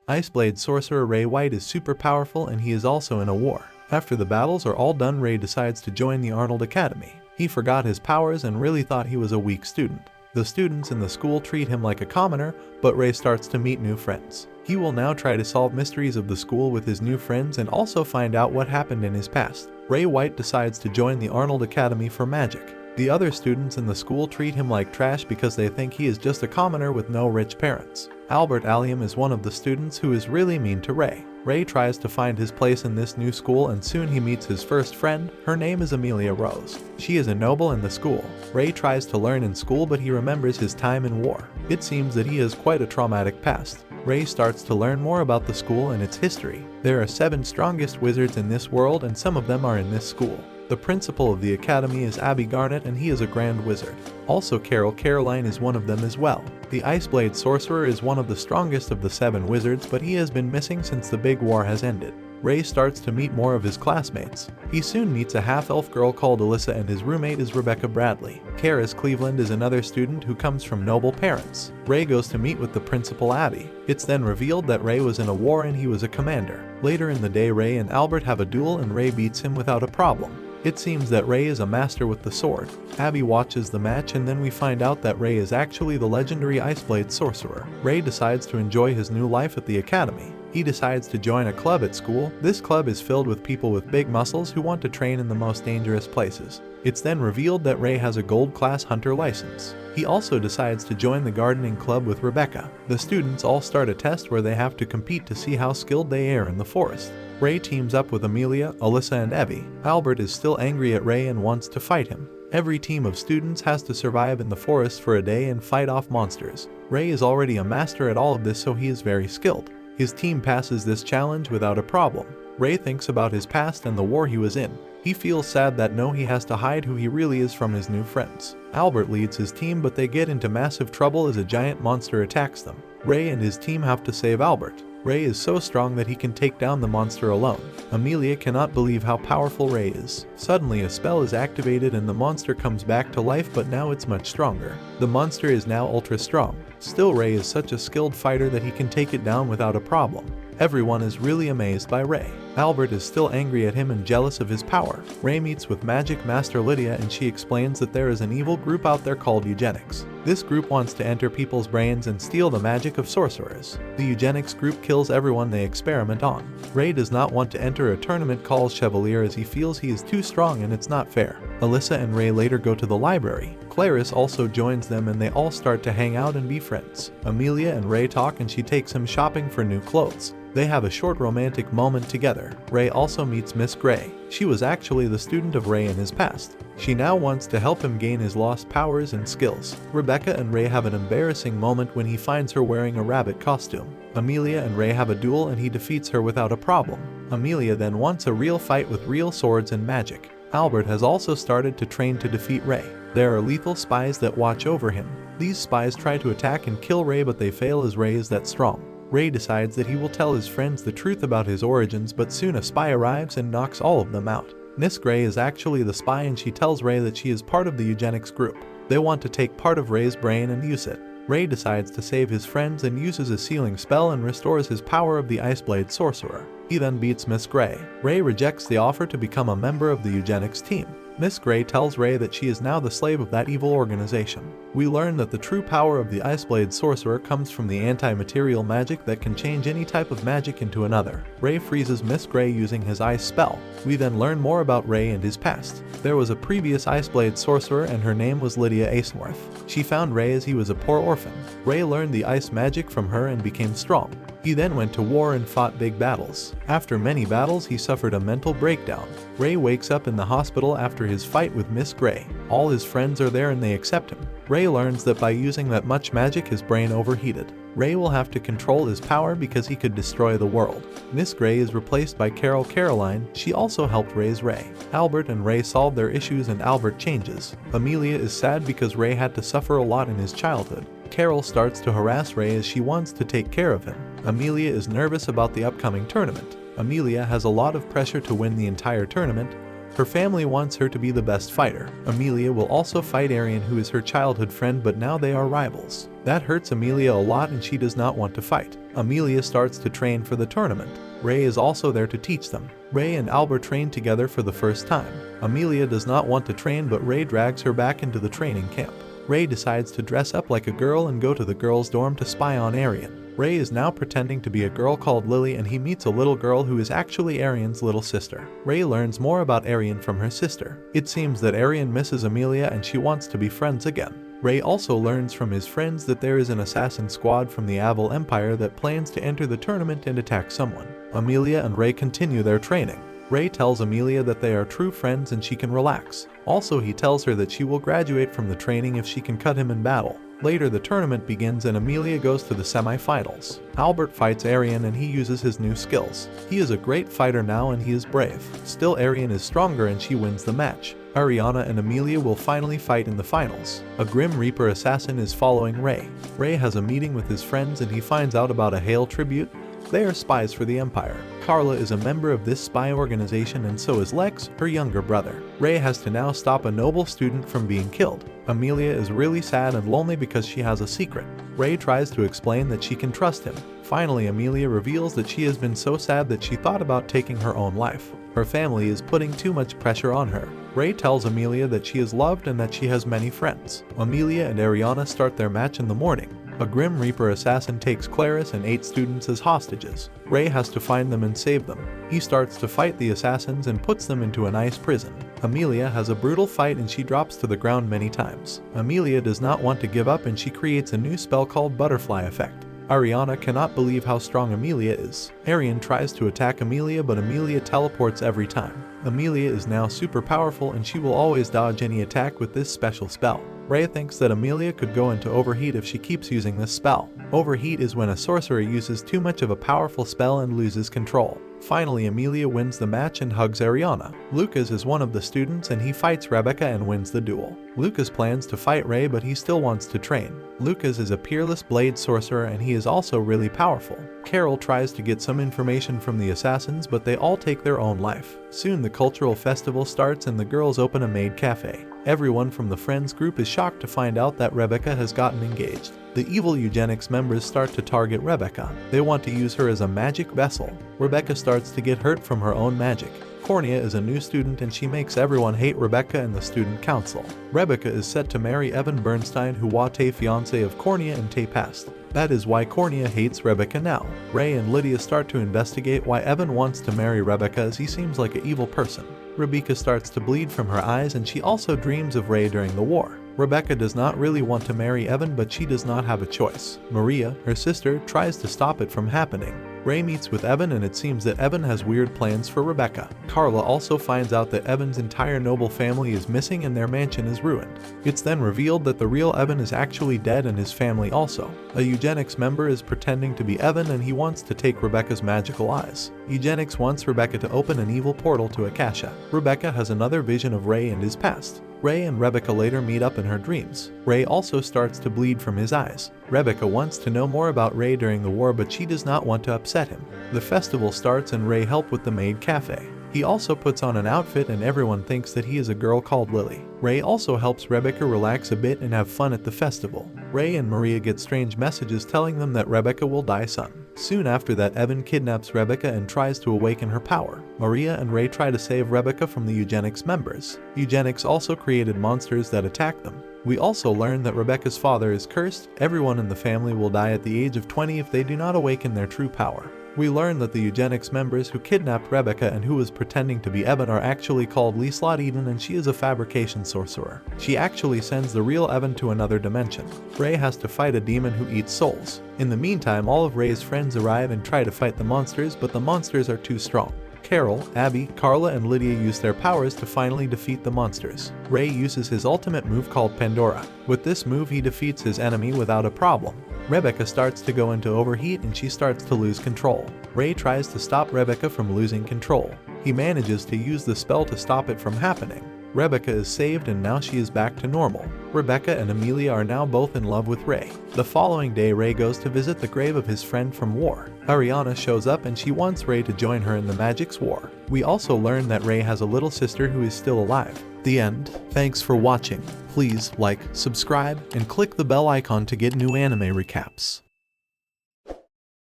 Iceblade Sorcerer Ray White is super powerful and he is also in a war. After the battles are all done, Ray decides to join the Arnold Academy. He forgot his powers and really thought he was a weak student. The students in the school treat him like a commoner, but Ray starts to meet new friends. He will now try to solve mysteries of the school with his new friends and also find out what happened in his past. Ray White decides to join the Arnold Academy for magic. The other students in the school treat him like trash because they think he is just a commoner with no rich parents. Albert Allium is one of the students who is really mean to Ray. Ray tries to find his place in this new school and soon he meets his first friend. Her name is Amelia Rose. She is a noble in the school. Ray tries to learn in school but he remembers his time in war. It seems that he has quite a traumatic past. Ray starts to learn more about the school and its history. There are 7 strongest wizards in this world and some of them are in this school. The principal of the academy is Abby Garnet and he is a grand wizard. Also Caroline is one of them as well. The Iceblade Sorcerer is one of the strongest of the 7 wizards but he has been missing since the big war has ended. Ray starts to meet more of his classmates. He soon meets a half-elf girl called Alyssa and his roommate is Rebecca Bradley. Karis Cleveland is another student who comes from noble parents. Ray goes to meet with the principal Abby. It's then revealed that Ray was in a war and he was a commander. Later in the day Ray and Albert have a duel and Ray beats him without a problem. It seems that Ray is a master with the sword. Abby watches the match and then we find out that Ray is actually the legendary Iceblade Sorcerer. Ray decides to enjoy his new life at the academy. He decides to join a club at school. This club is filled with people with big muscles who want to train in the most dangerous places. It's then revealed that Ray has a gold class hunter license. He also decides to join the gardening club with Rebecca. The students all start a test where they have to compete to see how skilled they are in the forest. Ray teams up with Amelia, Alyssa and Evie. Albert is still angry at Ray and wants to fight him. Every team of students has to survive in the forest for a day and fight off monsters. Ray is already a master at all of this so he is very skilled. His team passes this challenge without a problem. Ray thinks about his past and the war he was in. He feels sad that he has to hide who he really is from his new friends. Albert leads his team but they get into massive trouble as a giant monster attacks them. Ray and his team have to save Albert. Ray is so strong that he can take down the monster alone. Amelia cannot believe how powerful Ray is. Suddenly a spell is activated and the monster comes back to life but now it's much stronger. The monster is now ultra strong. Still Ray is such a skilled fighter that he can take it down without a problem. Everyone is really amazed by Ray. Albert is still angry at him and jealous of his power. Ray meets with Magic Master Lydia and she explains that there is an evil group out there called Eugenics. This group wants to enter people's brains and steal the magic of sorcerers. The Eugenics group kills everyone they experiment on. Ray does not want to enter a tournament called Chevalier as he feels he is too strong and it's not fair. Alyssa and Ray later go to the library. Clarice also joins them and they all start to hang out and be friends. Amelia and Ray talk and she takes him shopping for new clothes. They have a short romantic moment together. Ray also meets Miss Gray. She was actually the student of Ray in his past. She now wants to help him gain his lost powers and skills. Rebecca and Ray have an embarrassing moment when he finds her wearing a rabbit costume. Amelia and Ray have a duel and he defeats her without a problem. Amelia then wants a real fight with real swords and magic. Albert has also started to train to defeat Ray. There are lethal spies that watch over him. These spies try to attack and kill Ray but they fail as Ray is that strong. Ray decides that he will tell his friends the truth about his origins but soon a spy arrives and knocks all of them out. Miss Gray is actually the spy and she tells Ray that she is part of the Eugenics group. They want to take part of Ray's brain and use it. Ray decides to save his friends and uses a sealing spell and restores his power of the Iceblade Sorcerer. He then beats Miss Gray. Ray rejects the offer to become a member of the Eugenics team. Miss Gray tells Ray that she is now the slave of that evil organization. We learn that the true power of the Iceblade Sorcerer comes from the anti-material magic that can change any type of magic into another. Ray freezes Miss Gray using his ice spell. We then learn more about Ray and his past. There was a previous Iceblade Sorcerer and her name was Lydia Acenorth. She found Ray as he was a poor orphan. Ray learned the ice magic from her and became strong. He then went to war and fought big battles. After many battles, he suffered a mental breakdown. Ray wakes up in the hospital after his fight with Miss Gray. All his friends are there and they accept him. Ray learns that by using that much magic his brain overheated. Ray will have to control his power because he could destroy the world. Miss Gray is replaced by Caroline. She also helped raise Ray. Albert and Ray solve their issues and Albert changes. Amelia is sad because Ray had to suffer a lot in his childhood. Carol starts to harass Ray as she wants to take care of him. Amelia is nervous about the upcoming tournament. Amelia has a lot of pressure to win the entire tournament. Her family wants her to be the best fighter. Amelia will also fight Arian, who is her childhood friend, but now they are rivals. That hurts Amelia a lot and she does not want to fight. Amelia starts to train for the tournament. Ray is also there to teach them. Ray and Albert train together for the first time. Amelia does not want to train, but Ray drags her back into the training camp. Ray decides to dress up like a girl and go to the girls' dorm to spy on Arian. Ray is now pretending to be a girl called Lily, and he meets a little girl who is actually Arian's little sister. Ray learns more about Arian from her sister. It seems that Arian misses Amelia and she wants to be friends again. Ray also learns from his friends that there is an assassin squad from the Avil Empire that plans to enter the tournament and attack someone. Amelia and Ray continue their training. Ray tells Amelia that they are true friends and she can relax. Also, he tells her that she will graduate from the training if she can cut him in battle. Later, the tournament begins and Amelia goes to the semi-finals. Albert fights Arian and he uses his new skills. He is a great fighter now and he is brave. Still, Arian is stronger and she wins the match. Ariana and Amelia will finally fight in the finals. A Grim Reaper assassin is following Ray. Ray has a meeting with his friends and he finds out about a Hail tribute. They are spies for the Empire. Carla is a member of this spy organization and so is Lex, her younger brother. Ray has to now stop a noble student from being killed. Amelia is really sad and lonely because she has a secret. Ray tries to explain that she can trust him. Finally, Amelia reveals that she has been so sad that she thought about taking her own life. Her family is putting too much pressure on her. Ray tells Amelia that she is loved and that she has many friends. Amelia and Ariana start their match in the morning. A Grim Reaper assassin takes Clarice and 8 students as hostages. Ray has to find them and save them. He starts to fight the assassins and puts them into an ice prison. Amelia has a brutal fight and she drops to the ground many times. Amelia does not want to give up and she creates a new spell called Butterfly Effect. Ariana cannot believe how strong Amelia is. Arian tries to attack Amelia, but Amelia teleports every time. Amelia is now super powerful and she will always dodge any attack with this special spell. Ray thinks that Amelia could go into overheat if she keeps using this spell. Overheat is when a sorcerer uses too much of a powerful spell and loses control. Finally, Amelia wins the match and hugs Ariana. Lucas is one of the students and he fights Rebecca and wins the duel. Lucas plans to fight Ray, but he still wants to train. Lucas is a peerless blade sorcerer and he is also really powerful. Carol tries to get some information from the assassins, but they all take their own life. Soon the cultural festival starts and the girls open a maid cafe. Everyone from the Friends group is shocked to find out that Rebecca has gotten engaged. The evil Eugenics members start to target Rebecca. They want to use her as a magic vessel. Rebecca starts to get hurt from her own magic. Cornea is a new student and she makes everyone hate Rebecca and the student council. Rebecca is set to marry Evan Bernstein, who was a fiancé of Cornea in Tay past. That is why Cornea hates Rebecca now. Ray and Lydia start to investigate why Evan wants to marry Rebecca, as he seems like an evil person. Rebecca starts to bleed from her eyes and she also dreams of Ray during the war. Rebecca does not really want to marry Evan, but she does not have a choice. Maria, her sister, tries to stop it from happening. Ray meets with Evan and it seems that Evan has weird plans for Rebecca. Carla also finds out that Evan's entire noble family is missing and their mansion is ruined. It's then revealed that the real Evan is actually dead and his family also. A Eugenics member is pretending to be Evan and he wants to take Rebecca's magical eyes. Eugenics wants Rebecca to open an evil portal to Akasha. Rebecca has another vision of Ray and his past. Ray and Rebecca later meet up in her dreams. Ray also starts to bleed from his eyes. Rebecca wants to know more about Ray during the war, but she does not want to upset him. The festival starts and Ray helps with the maid cafe. He also puts on an outfit and everyone thinks that he is a girl called Lily. Ray also helps Rebecca relax a bit and have fun at the festival. Ray and Maria get strange messages telling them that Rebecca will die soon. Soon after that, Evan kidnaps Rebecca and tries to awaken her power. Maria and Ray try to save Rebecca from the Eugenics members. Eugenics also created monsters that attack them. We also learn that Rebecca's father is cursed. Everyone in the family will die at the age of 20 if they do not awaken their true power. We learn that the Eugenics members who kidnapped Rebecca and who was pretending to be Evan are actually called Lislot Eden, and she is a fabrication sorcerer. She actually sends the real Evan to another dimension. Ray has to fight a demon who eats souls. In the meantime, all of Ray's friends arrive and try to fight the monsters, but the monsters are too strong. Carol, Abby, Carla, and Lydia use their powers to finally defeat the monsters. Ray uses his ultimate move called Pandora. With this move, he defeats his enemy without a problem. Rebecca starts to go into overheat and she starts to lose control. Ray tries to stop Rebecca from losing control. He manages to use the spell to stop it from happening. Rebecca is saved and now she is back to normal. Rebecca and Amelia are now both in love with Ray. The following day, Ray goes to visit the grave of his friend from war. Ariana shows up and she wants Ray to join her in the Magic's war. We also learn that Ray has a little sister who is still alive. The end. Thanks for watching. Please like, subscribe, and click the bell icon to get new anime recaps.